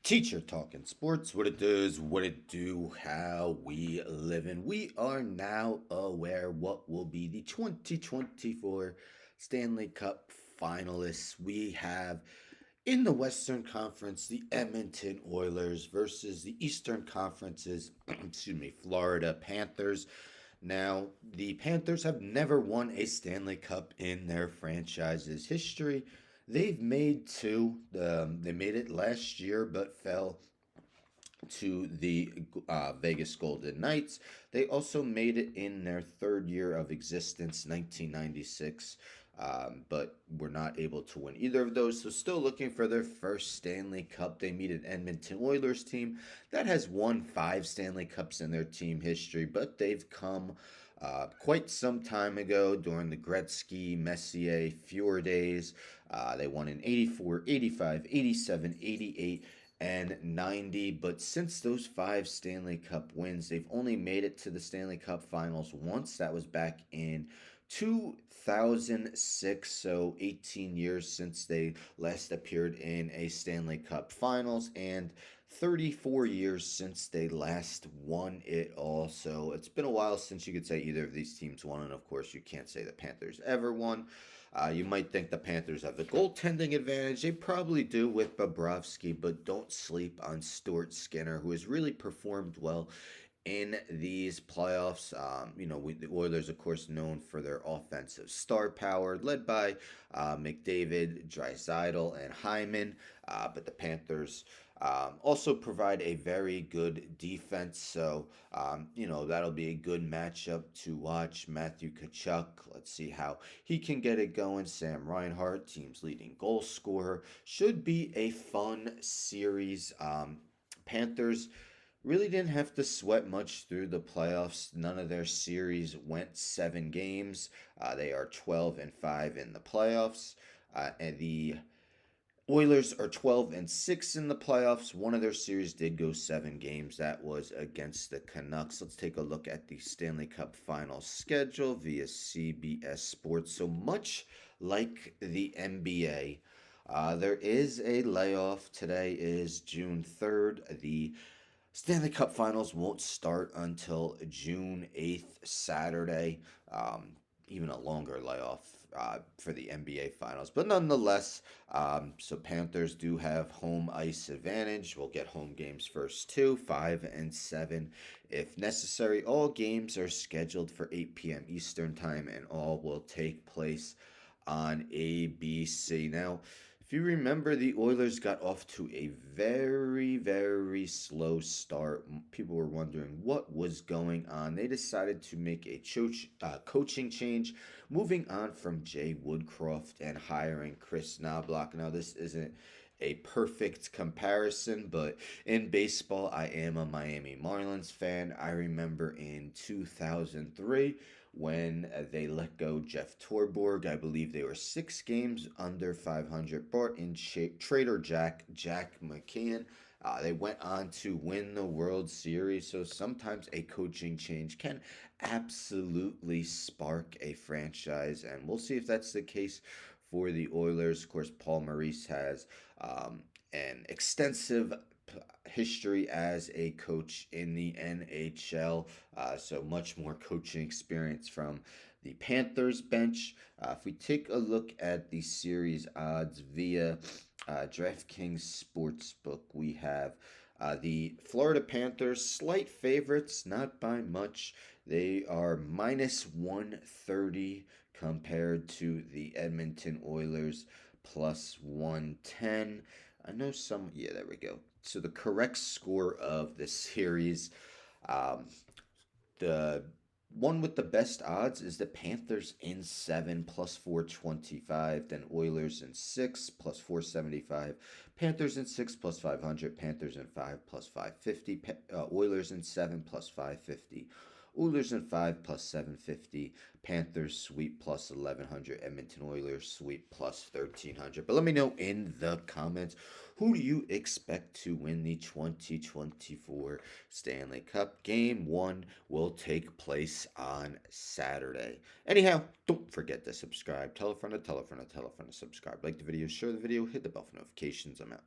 Teacher talking sports, what it does, what it do, how we living. We are now aware what will be the 2024 Stanley Cup finalists. We have in the Western Conference the Edmonton Oilers versus the Eastern Conference's excuse me, Florida Panthers. Now, the Panthers have never won a Stanley Cup in their franchise's history. They've made two. They made it last year, but fell to the Vegas Golden Knights. They also made it in their third year of existence, 1996, but were not able to win either of those. So, still looking for their first Stanley Cup. They meet an Edmonton Oilers team that has won 5 Stanley Cups in their team history, but they've come quite some time ago during the Gretzky, Messier, Fuhr days. They won in 84, 85, 87, 88, and 90. But since those 5 Stanley Cup wins, they've only made it to the Stanley Cup Finals once. That was back in 2006, so 18 years since they last appeared in a Stanley Cup Finals, and 34 years since they last won it all. So it's been a while since you could say either of these teams won, and of course, you can't say the Panthers ever won. You might think the Panthers have the goaltending advantage. They probably do with Bobrovsky, but don't sleep on Stuart Skinner, who has really performed well in these playoffs. The Oilers, of course, known for their offensive star power, led by McDavid, Draisaitl, and Hyman. But the Panthers also provide a very good defense. So, that'll be a good matchup to watch. Matthew Kachuk, let's see how he can get it going. Sam Reinhart, team's leading goal scorer. Should be a fun series. Panthers really didn't have to sweat much through the playoffs. None of their series went 7 games. They are 12-5 in the playoffs. And the Oilers are 12-6 in the playoffs. One of their series did go 7 games. That was against the Canucks. Let's take a look at the Stanley Cup Finals schedule via CBS Sports. So much like the NBA, there is a layoff. Today is June 3rd. The Stanley Cup Finals won't start until June 8th, Saturday. Even a longer layoff for the NBA Finals. But nonetheless, so Panthers do have home ice advantage. We'll get home games first, too, 5 and 7 if necessary. All games are scheduled for 8 p.m. Eastern Time, and all will take place on ABC. Now, if you remember, the Oilers got off to a very, very slow start. People were wondering what was going on. They decided to make a coaching change, moving on from Jay Woodcroft and hiring Chris Knobloch. Now, this isn't a perfect comparison, but in baseball, I am a Miami Marlins fan. I remember in 2003 when they let go Jeff Torborg. I believe they were 6 games under 500. Brought in Trader Jack McCann. They went on to win the World Series. So sometimes a coaching change can absolutely spark a franchise, and we'll see if that's the case for the Oilers. Of course, Paul Maurice has an extensive history as a coach in the NHL, so much more coaching experience from the Panthers bench. If we take a look at the series odds via DraftKings Sportsbook, we have the Florida Panthers slight favorites, not by much. They are minus 130 compared to the Edmonton Oilers plus 110. I know some, yeah, there we go. So the correct score of the series, um, the one with the best odds is the Panthers in 7 plus 425, then Oilers in 6 plus 475, Panthers in 6 plus 500, Panthers in 5 plus 550, Oilers in 7 plus 550. Oilers in 5 plus 750. Panthers sweep plus 1100. Edmonton Oilers sweep plus 1300. But let me know in the comments, who do you expect to win the 2024 Stanley Cup? Game 1 will take place on Saturday. Anyhow, don't forget to subscribe. Tell a friend to tell a friend to tell a friend to subscribe. Like the video, share the video, hit the bell for notifications. I'm out.